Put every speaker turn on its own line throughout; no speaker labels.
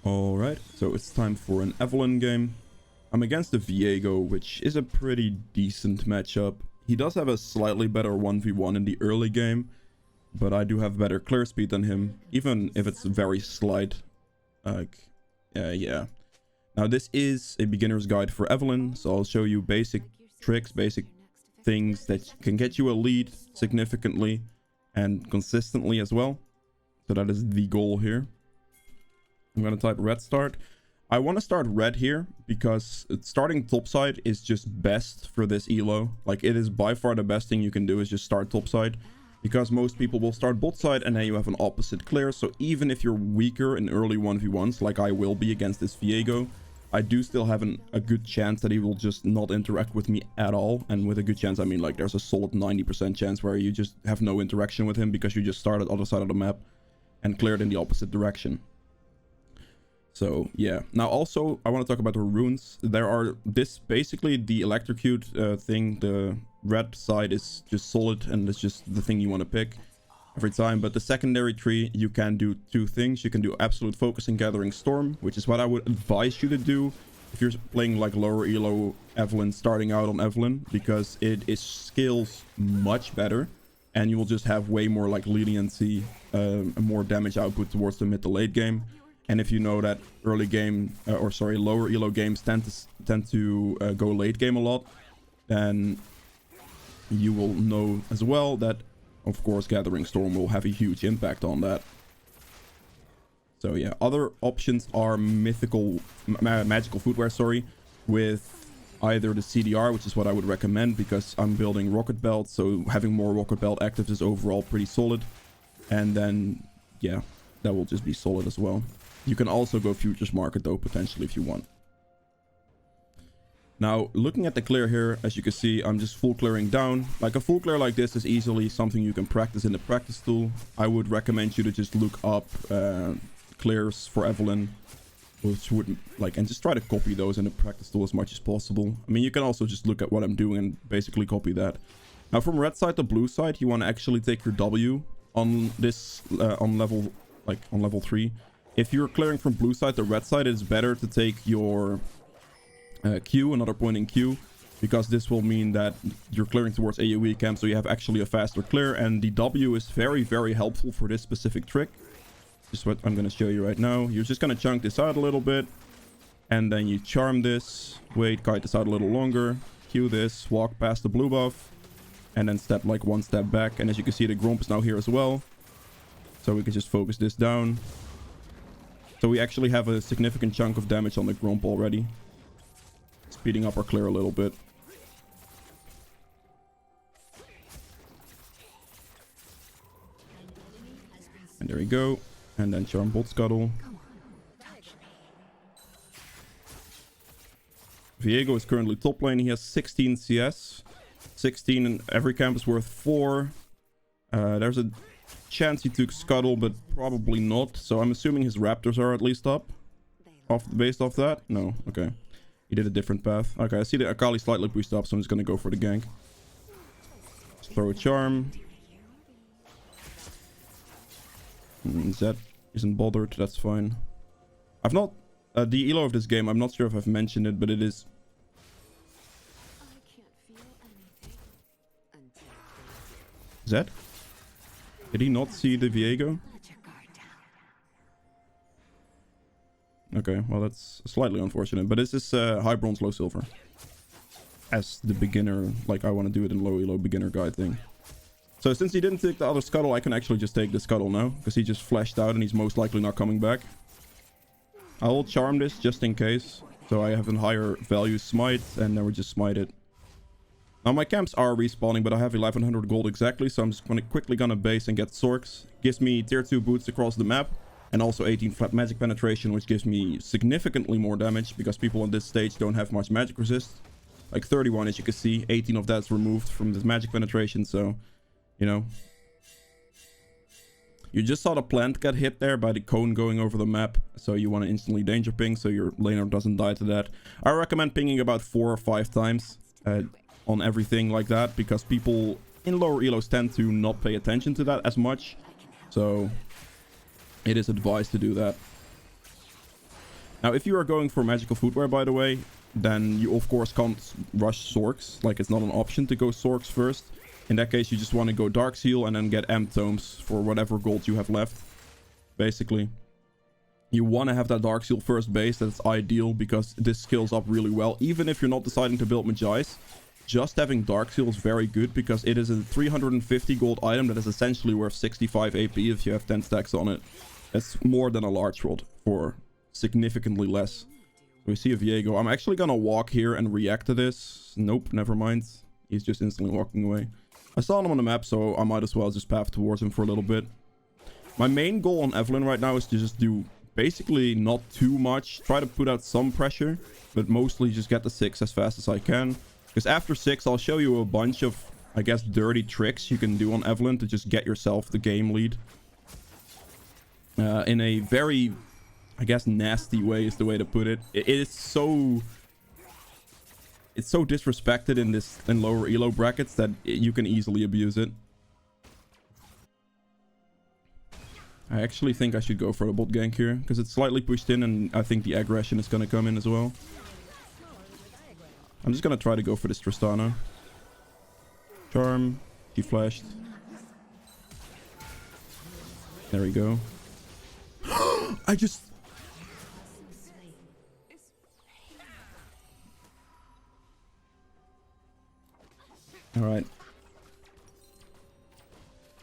Alright, so it's time for an Evelynn game. I'm against the Viego, which is a pretty decent matchup. He does have a slightly better 1v1 in the early game, but I do have better clear speed than him, even if it's very slight. Yeah. Now this is a beginner's guide for Evelynn, so I'll show you basic tricks, basic things that can get you a lead significantly and consistently as well. So that is the goal here. I'm going to type red start. I want to start red here because starting topside is just best for this elo. Like, it is by far the best thing you can do is just start topside, because most people will start bot side and then you have an opposite clear. So even if you're weaker in early 1v1s, like I will be against this Viego, I do still have a good chance that he will just not interact with me at all. And with a good chance, I mean like there's a solid 90% chance where you just have no interaction with him because you just started other side of the map and cleared in the opposite direction. So yeah, now also I want to talk about the runes. There are basically the electrocute thing. The red side is just solid and it's just the thing you want to pick every time. But the secondary tree, you can do two things. You can do absolute focus and gathering storm, which is what I would advise you to do if you're playing like lower elo Evelynn, starting out on Evelynn, because it is scales much better and you will just have way more like leniency, more damage output towards the mid to late game. And if you know that early game, lower elo games tend to go late game a lot, then you will know as well that, of course, Gathering Storm will have a huge impact on that. So yeah, other options are magical footwear, with either the CDR, which is what I would recommend because I'm building Rocket Belt, so having more Rocket Belt actives is overall pretty solid. And then, yeah, that will just be solid as well. You can also go Futures Market though, potentially, if you want. Now, looking at the clear here, as you can see, I'm just full clearing down. Like a full clear like this is easily something you can practice in the practice tool. I would recommend you to just look up clears for Evelynn, which would and just try to copy those in the practice tool as much as possible. I mean, you can also just look at what I'm doing and basically copy that. Now, from red side to blue side, you want to actually take your W on this on level 3. If you're clearing from blue side to red side, it's better to take your Q, another point in Q, because this will mean that you're clearing towards AoE camp, so you have actually a faster clear, and the W is very, very helpful for this specific trick. Just what I'm going to show you right now. You're just going to chunk this out a little bit, and then you charm this, wait, kite this out a little longer, Q this, walk past the blue buff, and then step like one step back. And as you can see, the Gromp is now here as well, so we can just focus this down. So we actually have a significant chunk of damage on the Gromp already. Speeding up our clear a little bit. And there we go. And then Charm Bot Scuttle. Viego is currently top lane. He has 16 CS. 16 and every camp is worth 4. There's a chance he took Scuttle, but probably not. So I'm assuming his Raptors are at least up. Based off that? No. Okay. He did a different path. Okay, I see the Akali slightly pushed up, so I'm just gonna go for the gank. Let's throw a charm. Zed isn't bothered. That's fine. I've not... the elo of this game, I'm not sure if I've mentioned it, but it is... Zed? Did he not see the Viego? Okay, well that's slightly unfortunate, but this is high bronze, low silver. As the beginner, like I want to do it in low elo beginner guide thing. So since he didn't take the other Scuttle, I can actually just take the Scuttle now, because he just flashed out and he's most likely not coming back. I will charm this just in case, so I have a higher value smite, and then we just smite it. Now my camps are respawning, but I have 1100 gold exactly, so I'm just quickly gonna base and get Sorks. Gives me tier 2 boots across the map, and also 18 flat magic penetration, which gives me significantly more damage, because people on this stage don't have much magic resist. Like 31, as you can see, 18 of that's removed from this magic penetration, so, you know. You just saw the plant get hit there by the cone going over the map, so you want to instantly danger ping, so your laner doesn't die to that. I recommend pinging about 4 or 5 times on everything like that, because people in lower elos tend to not pay attention to that as much, so it is advised to do that. Now, if you are going for magical footwear, by the way, then you of course can't rush Sorks. Like, it's not an option to go Sorks first. In that case, you just want to go Dark Seal and then get M tomes for whatever gold you have left. Basically, you want to have that Dark Seal first base. That's ideal because this scales up really well. Even if you're not deciding to build Magi's, just having Dark Seal is very good because it is a 350 gold item that is essentially worth 65 AP if you have 10 stacks on it. That's more than a large rod for significantly less. We see a Viego. I'm actually gonna walk here and react to this. Nope, never mind. He's just instantly walking away. I saw him on the map, so I might as well just path towards him for a little bit. My main goal on Evelynn right now is to just do basically not too much. Try to put out some pressure, but mostly just get the 6 as fast as I can. Because after 6, I'll show you a bunch of, I guess, dirty tricks you can do on Evelynn to just get yourself the game lead. In a very, I guess, nasty way is the way to put it. It's so disrespected in lower elo brackets that you can easily abuse it. I actually think I should go for a bot gank here because it's slightly pushed in and I think the aggression is going to come in as well. I'm just going to try to go for this Tristana. Charm. He flashed. There we go. I just... Alright.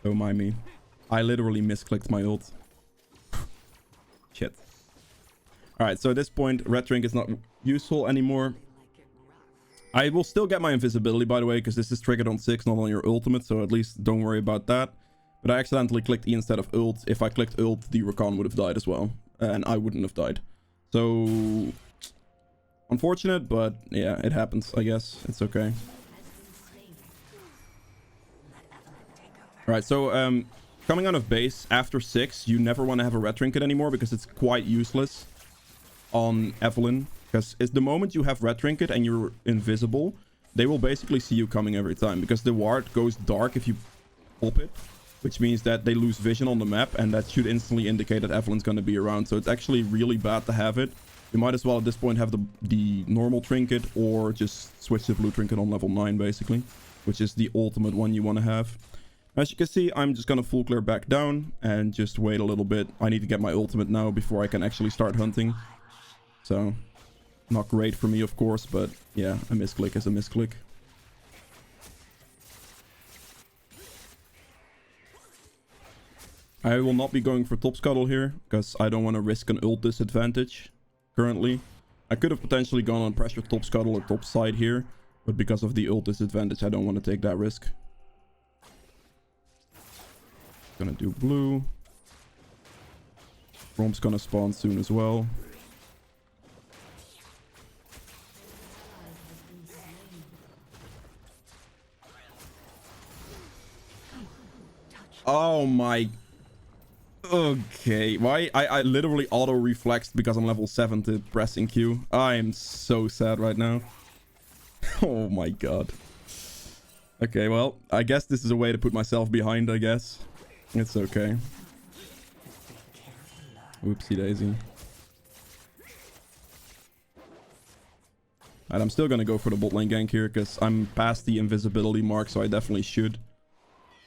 Don't mind me. I literally misclicked my ult. Shit. Alright, so at this point, red drink is not useful anymore. I will still get my invisibility, by the way, because this is triggered on 6, not on your ultimate, so at least don't worry about that. But I accidentally clicked E instead of ult. If I clicked ult, the Rakan would have died as well. And I wouldn't have died. So... unfortunate, but yeah, it happens, I guess. It's okay. Alright, so coming out of base after 6, you never want to have a red trinket anymore because it's quite useless on Evelynn. Because it's the moment you have red trinket and you're invisible, they will basically see you coming every time. Because the ward goes dark if you pop it, which means that they lose vision on the map, and that should instantly indicate that Evelynn's going to be around. So it's actually really bad to have it. You might as well at this point have the normal trinket or just switch the blue trinket on level 9 basically, which is the ultimate one you want to have. As you can see, I'm just going to full clear back down and just wait a little bit. I need to get my ultimate now before I can actually start hunting. So, not great for me, of course, but yeah, a misclick is a misclick. I will not be going for top scuttle here, because I don't want to risk an ult disadvantage currently. I could have potentially gone on pressure top scuttle or top side here, but because of the ult disadvantage, I don't want to take that risk. Gonna do blue. Romp's gonna spawn soon as well. Oh my... Okay, why? I literally auto-reflexed because I'm level 7 to pressing Q. I am so sad right now. Oh my god. Okay, well, I guess this is a way to put myself behind, I guess. It's okay. Whoopsie daisy. And I'm still gonna go for the bot lane gank here because I'm past the invisibility mark, so I definitely should.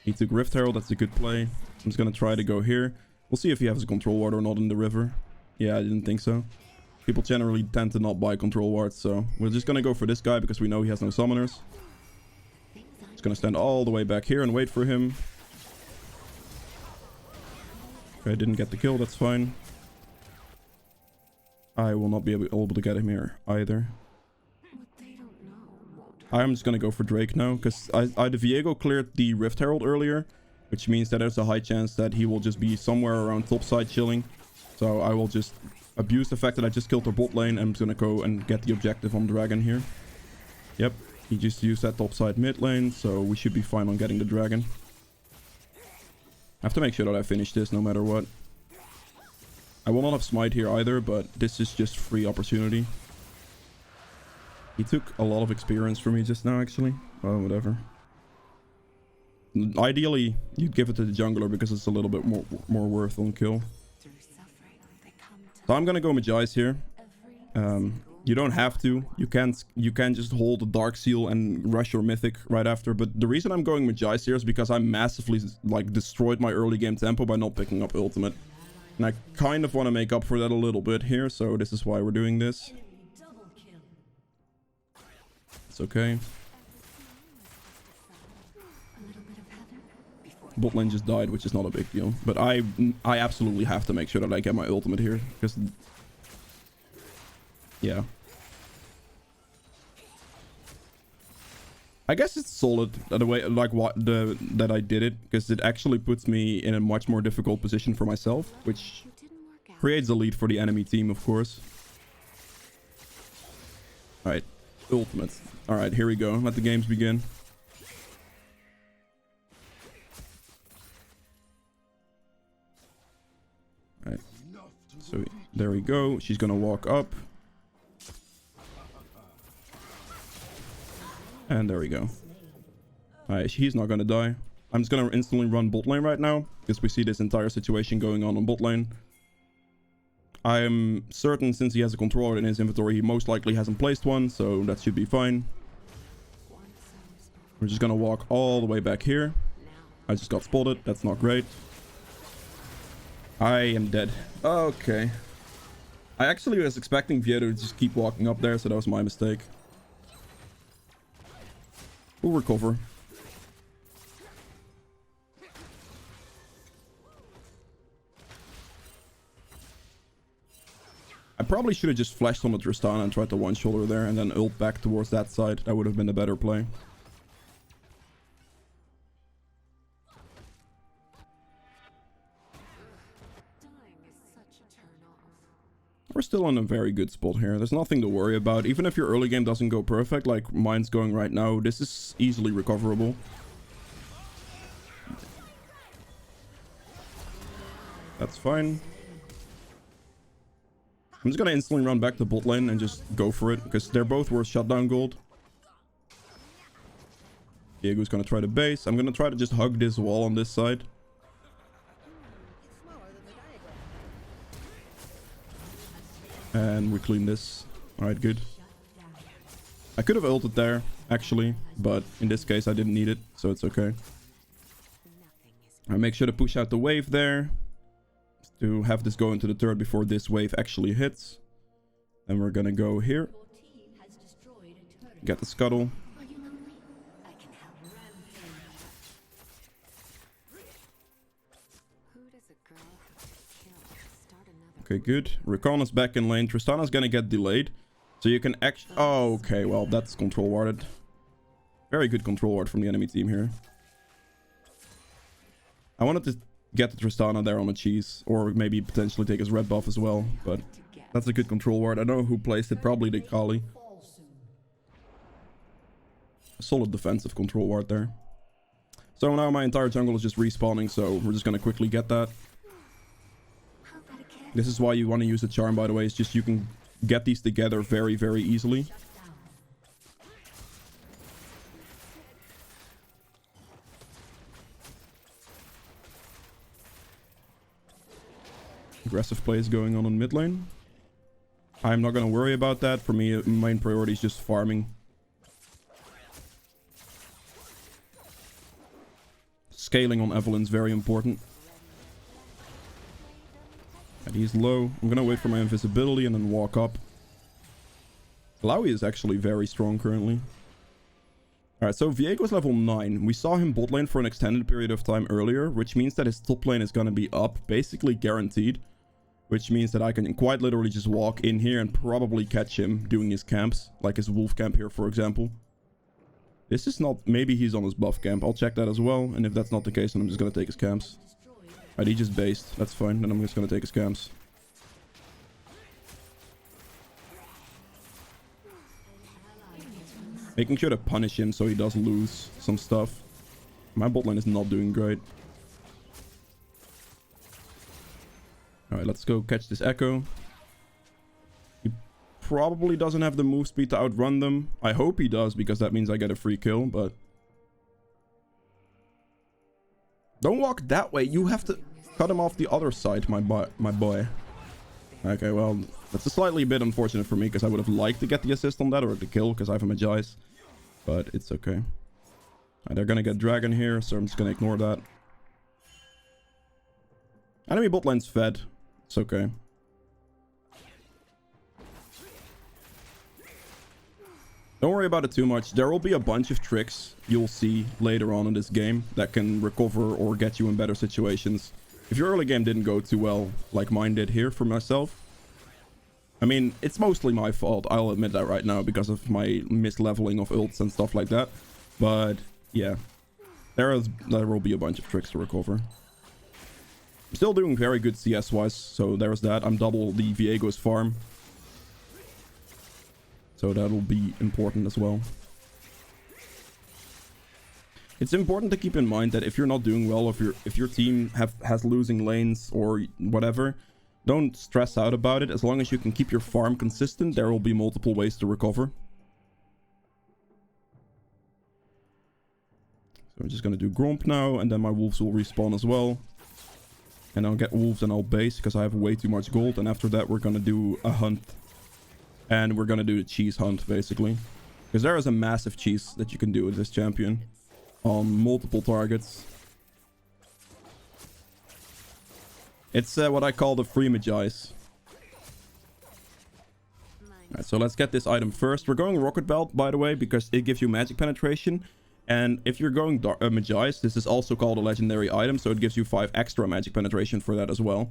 He took Rift Herald, that's a good play. I'm just gonna try to go here. We'll see if he has a control ward or not in the river. Yeah, I didn't think so. People generally tend to not buy control wards, so we're just gonna go for this guy because we know he has no summoners. Just gonna stand all the way back here and wait for him. Okay, didn't get the kill, that's fine. I will not be able to get him here either. I'm just gonna go for Drake now, because the Viego cleared the Rift Herald earlier, which means that there's a high chance that he will just be somewhere around topside chilling. So I will just abuse the fact that I just killed their bot lane, and I'm just gonna go and get the objective on Dragon here. Yep, he just used that topside mid lane, so we should be fine on getting the Dragon. I have to make sure that I finish this no matter what. I will not have smite here either, but this is just free opportunity. He took a lot of experience from me just now, actually. Oh, whatever. Ideally, you'd give it to the jungler because it's a little bit more worth on kill. So I'm gonna go Magi's here. You don't have to. You can just hold the Dark Seal and rush your Mythic right after. But the reason I'm going with Jais here is because I massively like destroyed my early game tempo by not picking up Ultimate. And I kind of want to make up for that a little bit here, so this is why we're doing this. It's okay. Bot lane just died, which is not a big deal. But I absolutely have to make sure that I get my ultimate here, because... yeah. I guess it's solid the way, like, that I did it, because it actually puts me in a much more difficult position for myself, which creates a lead for the enemy team, of course. Alright, ultimate. Alright, here we go. Let the games begin. Alright, so there we go. She's gonna walk up. And there we go. Alright, he's not gonna die. I'm just gonna instantly run bot lane right now, because we see this entire situation going on bot lane. I am certain, since he has a controller in his inventory, he most likely hasn't placed one, so that should be fine. We're just gonna walk all the way back here. I just got spotted. That's not great. I am dead. Okay. I actually was expecting Vieto to just keep walking up there, so that was my mistake. We'll recover. I probably should have just flashed on the Tristana and tried to one-shoulder there and then ult back towards that side. That would have been a better play. We're still in a very good spot here. There's nothing to worry about. Even if your early game doesn't go perfect, like mine's going right now, this is easily recoverable. That's fine. I'm just gonna instantly run back to bot lane and just go for it, because they're both worth shutdown gold. Diego's gonna try to base. I'm gonna try to just hug this wall on this side. And we clean this. Alright, good. I could have ulted there, actually, but in this case I didn't need it, so it's okay. I make sure to push out the wave there, to have this go into the turret before this wave actually hits. And we're gonna go here. Get the scuttle. Okay, good. Recon is back in lane. Tristana's gonna get delayed. So you can actually... oh, okay, well, that's control warded. Very good control ward from the enemy team here. I wanted to get the Tristana there on a cheese, or maybe potentially take his red buff as well, but that's a good control ward. I know who placed it, probably the Kali. A solid defensive control ward there. So now my entire jungle is just respawning, so we're just gonna quickly get that. This is why you want to use the charm, by the way. It's just you can get these together very, very easily. Aggressive play is going on in mid lane. I'm not going to worry about that. For me, main priority is just farming. Scaling on Evelynn is very important. And he's low. I'm going to wait for my invisibility and then walk up. Alawi is actually very strong currently. Alright, so Viego's level 9. We saw him bot lane for an extended period of time earlier, which means that his top lane is going to be up, basically guaranteed. Which means that I can quite literally just walk in here and probably catch him doing his camps, like his wolf camp here, for example. This is not... maybe he's on his buff camp. I'll check that as well, and if that's not the case, then I'm just going to take his camps. Alright, he just based. That's fine. Then I'm just going to take his camps. Making sure to punish him so he does lose some stuff. My bot lane is not doing great. Alright, let's go catch this Echo. He probably doesn't have the move speed to outrun them. I hope he does, because that means I get a free kill, but... don't walk that way. You have to cut him off the other side, my boy. Okay, well, That's a slightly bit unfortunate for me, because I would have liked to get the assist on that, or the kill, because I have a Magi's. But it's okay. They're gonna get Dragon here, so I'm just gonna ignore that. Enemy bot lane's fed. It's okay. Don't worry about it too much. There will be a bunch of tricks you'll see later on in this game that can recover or get you in better situations. If your early game didn't go too well, like mine did here for myself. I mean, it's mostly my fault. I'll admit that right now because of my misleveling of ults and stuff like that. But yeah, there will be a bunch of tricks to recover. I'm still doing very good CS-wise, so there's that. I'm double the Viego's farm. So that'll be important as well. It's important to keep in mind that if you're not doing well, if your team has losing lanes or whatever, don't stress out about it. As long as you can keep your farm consistent, there will be multiple ways to recover. So I'm just gonna do Gromp now, and then my wolves will respawn as well. And I'll get wolves and I'll base because I have way too much gold. And after that, we're gonna do a hunt. And we're gonna do the cheese hunt, basically. Because there is a massive cheese that you can do with this champion. On multiple targets. It's what I call the free Magi's. Alright, so let's get this item first. We're going Rocket Belt, by the way, because it gives you magic penetration. And if you're going Magi's, this is also called a legendary item, so it gives you 5 extra magic penetration for that as well.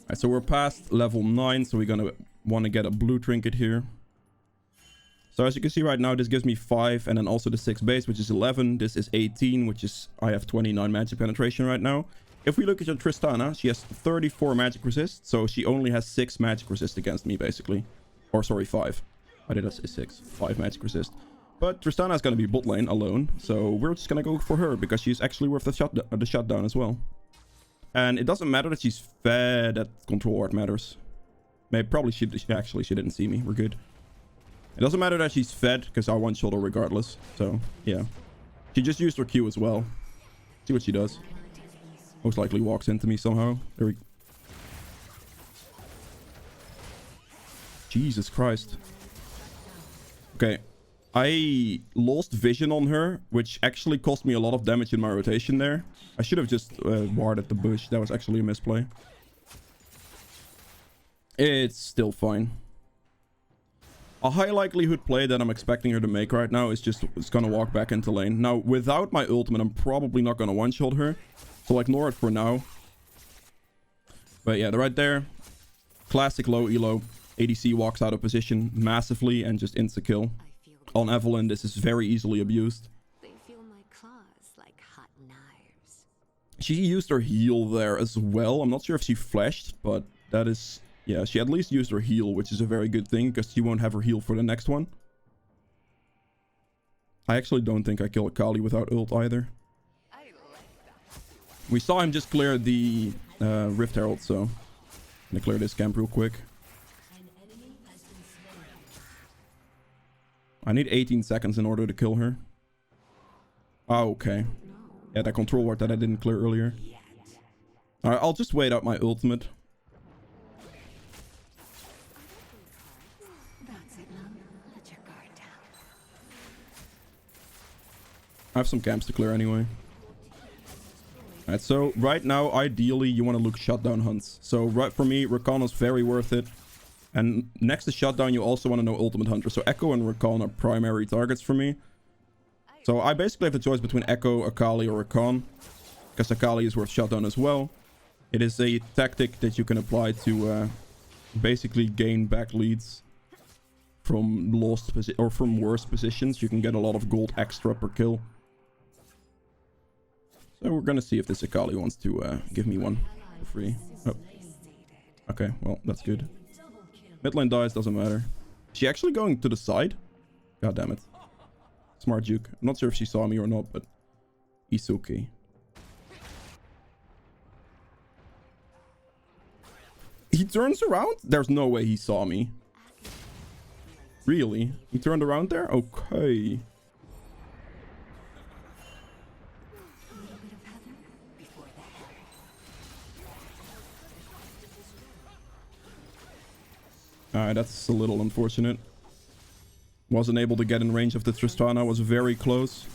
Alright, so we're past level 9, so we're gonna want to get a blue trinket here. So as you can see right now, this gives me 5, and then also the 6 base, which is 11. This is 18, which is, I have 29 magic penetration right now. If we look at your Tristana, she has 34 magic resist, so she only has 6 magic resist against me, basically. Or sorry, 5. I did say 6. 5 magic resist. But Tristana is going to be bot lane alone, so we're just going to go for her, because she's actually worth the shutdown as well. And it doesn't matter that she's fed, that control art matters. Maybe probably she didn't see me. We're good. It doesn't matter that she's fed, because I one-shot her regardless. So, yeah. She just used her Q as well. See what she does. Most likely walks into me somehow. There we... Jesus Christ. Okay. I lost vision on her, which actually cost me a lot of damage in my rotation there. I should have just warded the bush. That was actually a misplay. It's still fine. A high likelihood play that I'm expecting her to make right now is just it's gonna walk back into lane. Now, without my ultimate, I'm probably not gonna one-shot her. So ignore it for now. But yeah, they're right there. Classic low elo. ADC walks out of position massively and just insta-kill. On Evelynn, this is very easily abused.
They feel my claws like hot knives.
She used her heal there as well. I'm not sure if she flashed, but that is... Yeah, she at least used her heal, which is a very good thing, because she won't have her heal for the next one. I actually don't think I kill Akali without ult either. We saw him just clear the Rift Herald, so... I'm gonna clear this camp real quick. I need 18 seconds in order to kill her. Oh, okay. Yeah, that control ward that I didn't clear earlier. Alright, I'll just wait out my ultimate. I have some camps to clear anyway. Alright, so right now, ideally, you want to look shutdown hunts. So right for me, Rakan is very worth it. And next to shutdown, you also want to know ultimate hunter. So Echo and Rakan are primary targets for me. So I basically have the choice between Echo, Akali, or Rakan. Because Akali is worth shutdown as well. It is a tactic that you can apply to basically gain back leads from from worse positions. You can get a lot of gold extra per kill. So we're gonna see if this Akali wants to give me one for free. Oh. Okay, well, that's good. Mid lane dies, doesn't matter. Is she actually going to the side? God damn it. Smart juke. I'm not sure if she saw me or not, but it's okay. He turns around? There's no way he saw me. Really? He turned around there? Okay. Alright, that's a little unfortunate. Wasn't able to get in range of the Tristana. Was very close.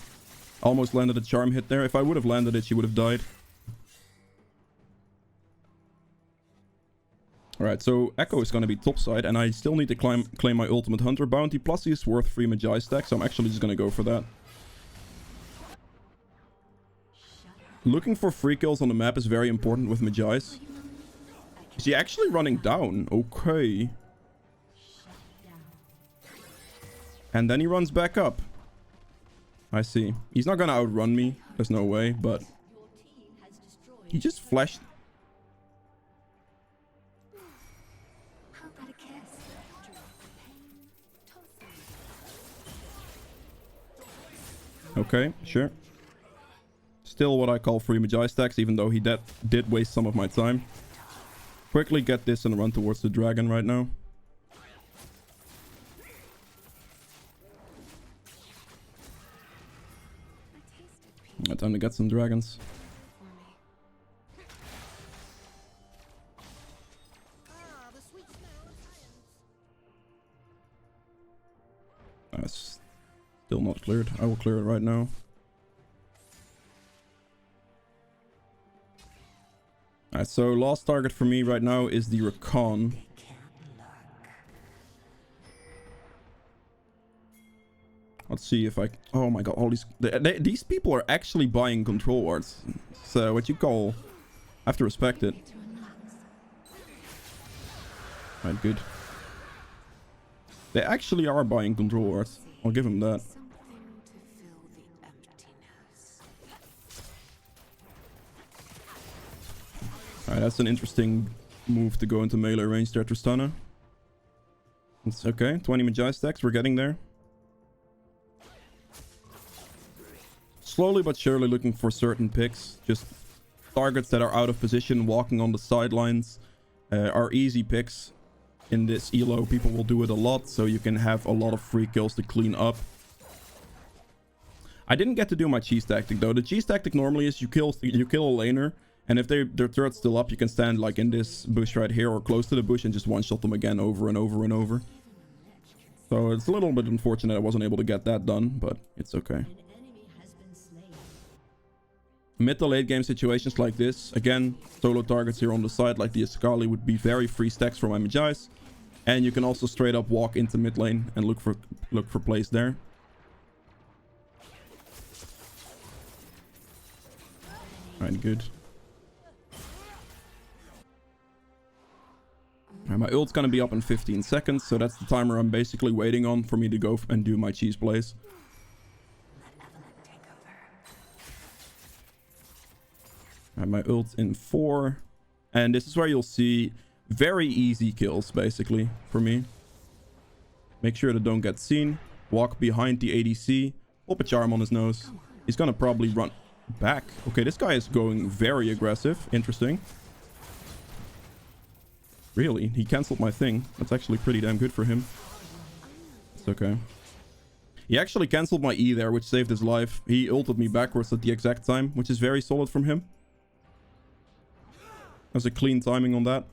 Almost landed a charm hit there. If I would have landed it, she would have died. Alright, so Echo is going to be topside, and I still need to claim my Ultimate Hunter bounty. Plus, he is worth 3 Magi stacks, so I'm actually just going to go for that. Looking for free kills on the map is very important with Magi's. Is he actually running down? Okay. And then he runs back up. I see. He's not going to outrun me. There's no way, but... He just flashed... Okay, sure. Still what I call free Magi stacks, even though he did waste some of my time. Quickly get this and run towards the dragon right now. Time to get some dragons. That's still not cleared. I will clear it right now. Alright, so last target for me right now is the Rakan. Let's see if I... Oh my god, all these people are actually buying control arts. So what you call... I have to respect it. Alright, good. They actually are buying control arts. I'll give them that. Alright, that's an interesting move to go into melee range there, Tristana. It's okay. 20 Magi stacks, we're getting there. Slowly but surely looking for certain picks. Just targets that are out of position, walking on the sidelines, are easy picks. In this elo, people will do it a lot, so you can have a lot of free kills to clean up. I didn't get to do my cheese tactic though. The cheese tactic normally is you kill a laner, and if their turret's still up, you can stand like in this bush right here or close to the bush and just one-shot them again over and over and over. So it's a little bit unfortunate I wasn't able to get that done, but it's okay. Mid to late game situations like this, again, solo targets here on the side like the Ascali would be very free stacks for my Magi's. And you can also straight up walk into mid lane and look for plays there. Alright, good. Alright, my ult's gonna be up in 15 seconds, so that's the timer I'm basically waiting on for me to go and do my cheese plays. Alright, my ult's in 4. And this is where you'll see very easy kills, basically, for me. Make sure they don't get seen. Walk behind the ADC. Pop a charm on his nose. He's gonna probably run back. Okay, this guy is going very aggressive. Interesting. Really? He cancelled my thing. That's actually pretty damn good for him. It's okay. He actually cancelled my E there, which saved his life. He ulted me backwards at the exact time, which is very solid from him. That's a clean timing on that.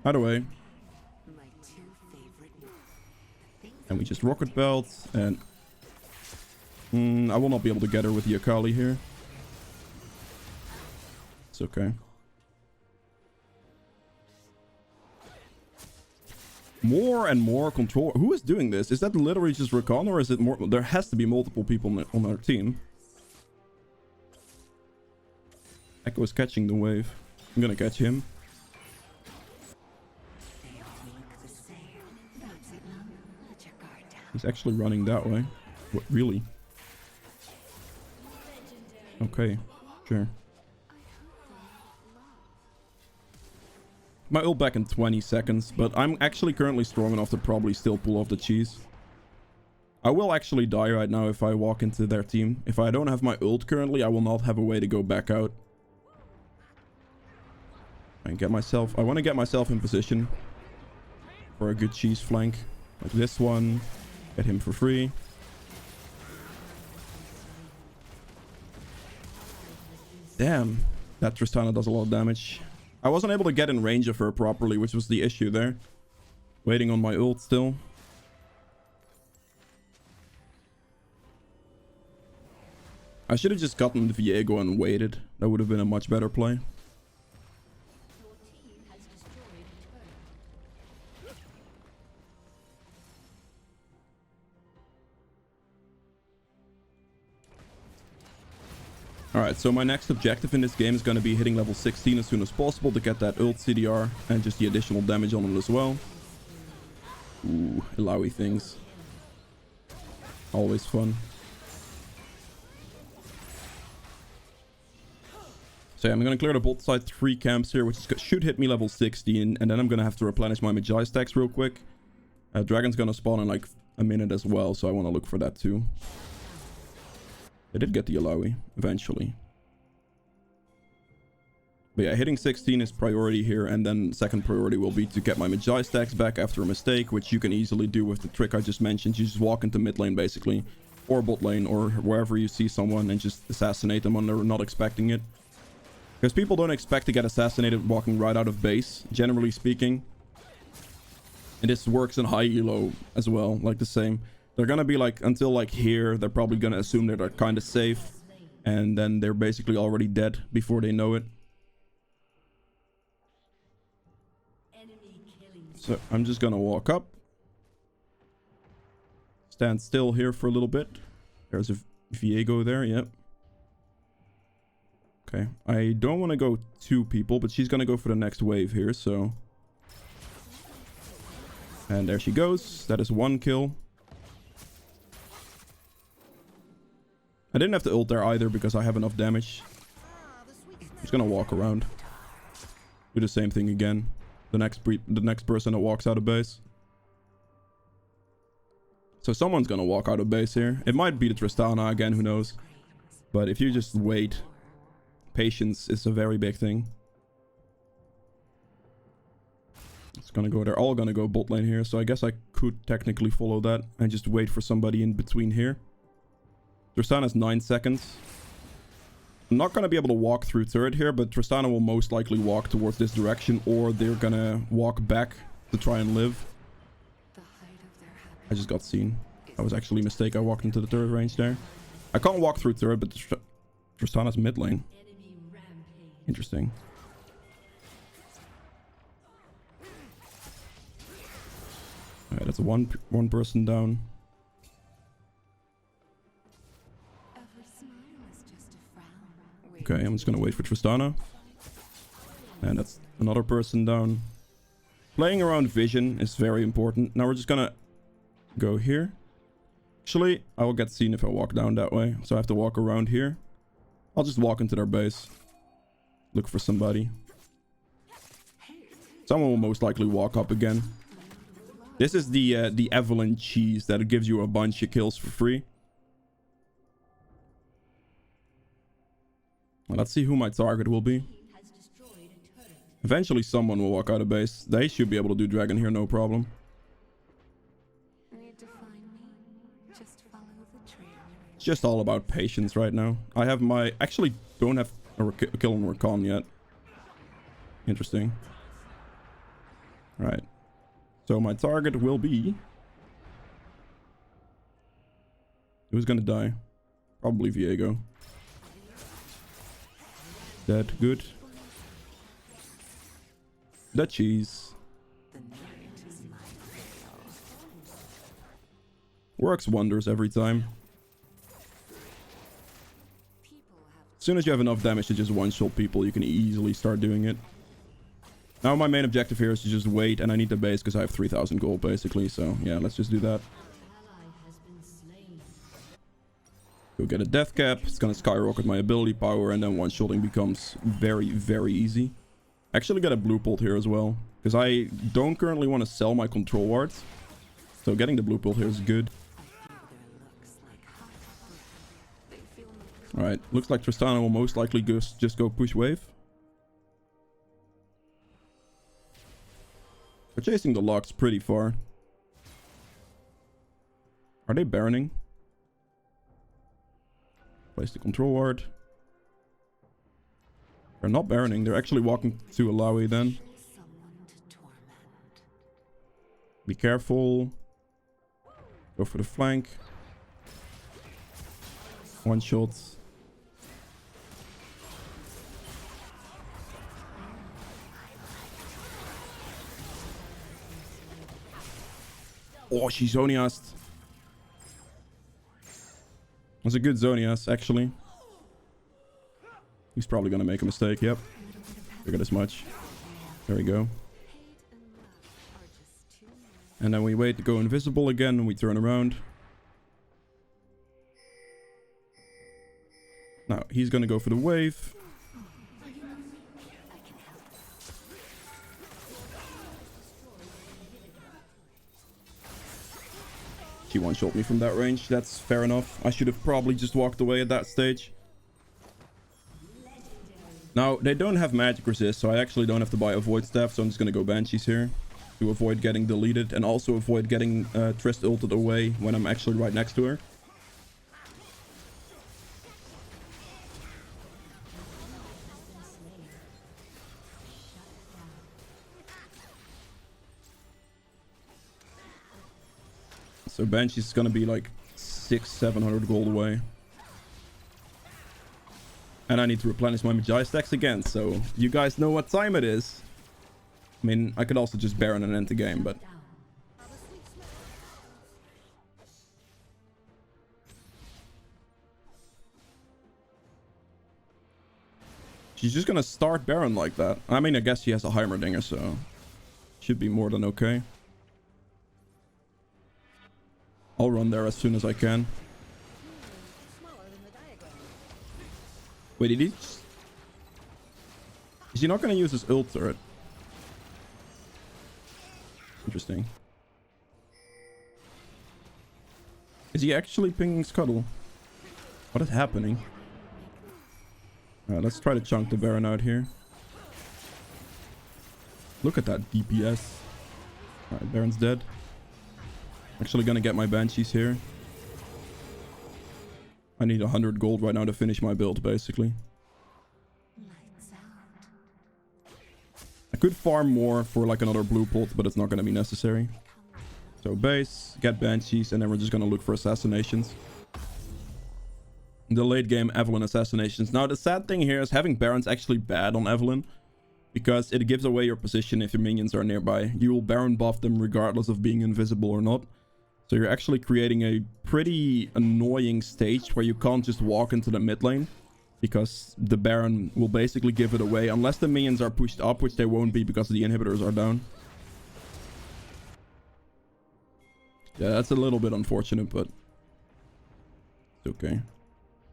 Either way. And we just rocket belt, and I will not be able to get her with the Akali here. It's okay. More and more control. Who is doing this? Is that literally just Rakan, or is it more? There has to be multiple people on our team. Echo is catching the wave. I'm gonna catch him. He's actually running that way. What, really? Okay, sure. My ult back in 20 seconds, but I'm actually currently strong enough to probably still pull off the cheese. I will actually die right now if I walk into their team. If I don't have my ult currently, I will not have a way to go back out. And get myself... I want to get myself in position for a good cheese flank. Like this one. Get him for free. Damn. That Tristana does a lot of damage. I wasn't able to get in range of her properly, which was the issue there. Waiting on my ult still. I should have just gotten the Viego and waited. That would have been a much better play. Alright, so my next objective in this game is going to be hitting level 16 as soon as possible to get that ult CDR and just the additional damage on it as well. Ooh, Illaoi things. Always fun. So yeah, I'm going to clear the bot side 3 camps here, which should hit me level 16, and then I'm going to have to replenish my Magi stacks real quick. Dragon's going to spawn in like a minute as well, so I want to look for that too. I did get the Illaoi eventually. But yeah, hitting 16 is priority here, and then second priority will be to get my Magi stacks back after a mistake, which you can easily do with the trick I just mentioned. You just walk into mid lane basically, or bot lane, or wherever you see someone and just assassinate them when they're not expecting it. Because people don't expect to get assassinated walking right out of base, generally speaking. And this works in high elo as well, like the same. They're gonna be like, until like here, they're probably gonna assume that they're kind of safe. And then they're basically already dead before they know it. So I'm just gonna walk up. Stand still here for a little bit. There's a Viego there, yep. Okay, I don't want to go 2 people, but she's gonna go for the next wave here, so... And there she goes. That is 1 kill. I didn't have to ult there either because I have enough damage. I'm just gonna walk around. Do the same thing again. The next person that walks out of base. So someone's gonna walk out of base here. It might be the Tristana again, who knows. But if you just wait, patience is a very big thing. It's gonna go, they're all gonna go bot lane here, so I guess I could technically follow that and just wait for somebody in between here. Tristana's 9 seconds. I'm not gonna be able to walk through turret here, but Tristana will most likely walk towards this direction, or they're gonna walk back to try and live. I just got seen. That was actually a mistake. I walked into the turret range there. I can't walk through turret, but Tristana's mid lane. Interesting. Alright, that's one person down. Okay, I'm just gonna wait for Tristana. And that's another person down. Playing around vision is very important. Now we're just gonna go here. Actually, I will get seen if I walk down that way. So I have to walk around here. I'll just walk into their base. Look for somebody. Someone will most likely walk up again. This is the Evelynn cheese that gives you a bunch of kills for free. Well, let's see who my target will be. Eventually someone will walk out of base. They should be able to do dragon here, no problem. It's just all about patience right now. I have my... Actually, don't have a kill on Rakan yet. Interesting. Alright. So my target will be... Who's gonna die? Probably Viego. Dead. Good. The cheese. Works wonders every time. As soon as you have enough damage to just one-shot people, you can easily start doing it. Now my main objective here is to just wait, and I need the base because I have 3,000 gold basically, so yeah, let's just do that. Go get a death cap, it's gonna skyrocket my ability power, and then one-shotting becomes very, very easy. Actually get a blue pult here as well, because I don't currently want to sell my control wards. So getting the blue pult here is good. Alright, looks like Tristana will most likely just go push wave. We're chasing the locks pretty far. Are they baroning? Place the control ward. They're not baroning, they're actually walking to Illaoi then. Be careful. Go for the flank. One shot. Oh, she Zonias'd. That's a good Zonias, actually. He's probably gonna make a mistake, yep. Figured as much. There we go. And then we wait to go invisible again and we turn around. Now, he's gonna go for the wave. She one-shot me from that range. That's fair enough. I should have probably just walked away at that stage. Now, they don't have magic resist, so I actually don't have to buy a void staff, so I'm just gonna go Banshees here to avoid getting deleted and also avoid getting Trist ulted away when I'm actually right next to her. So Banshee's gonna be like 600-700 gold away. And I need to replenish my Magi stacks again, so you guys know what time it is. I mean, I could also just Baron and end the game, but... She's just gonna start Baron like that. I mean, I guess she has a Heimerdinger, so... should be more than okay. I'll run there as soon as I can. Wait, did he... Is he not gonna use his ult turret? Interesting. Is he actually pinging Scuttle? What is happening? Alright, let's try to chunk the Baron out here. Look at that DPS. Alright, Baron's dead. Actually gonna get my Banshees here. I need 100 gold right now to finish my build, basically. I could farm more for like another blue pot, but it's not gonna be necessary. So base, get Banshees, and then we're just gonna look for assassinations. The late game Evelynn assassinations. Now the sad thing here is having Baron's actually bad on Evelynn, because it gives away your position if your minions are nearby. You will Baron buff them regardless of being invisible or not. So you're actually creating a pretty annoying stage where you can't just walk into the mid lane, because the Baron will basically give it away unless the minions are pushed up, which they won't be because the inhibitors are down. Yeah, that's a little bit unfortunate, but it's okay.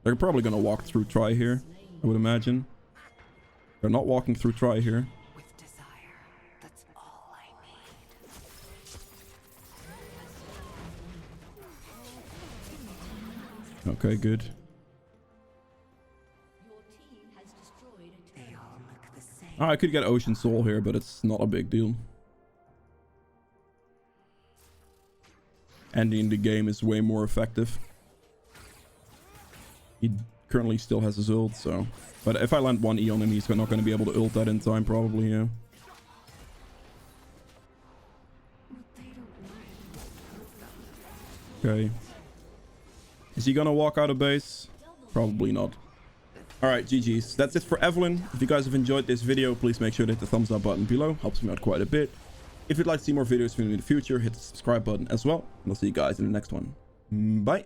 They're probably gonna walk through Try here, I would imagine. They're not walking through Try here.
With desire, that's all I need.
Okay, good.
They all look the same.
Oh, I could get Ocean Soul here, but it's not a big deal. Ending the game is way more effective. He currently still has his ult, so... But if I land one E on him, he's not going to be able to ult that in time, probably, yeah. Okay. Is he going to walk out of base? Probably not. Alright, GG's. That's it for Evelynn. If you guys have enjoyed this video, please make sure to hit the thumbs up button below. Helps me out quite a bit. If you'd like to see more videos from me in the future, hit the subscribe button as well. And I'll see you guys in the next one. Bye.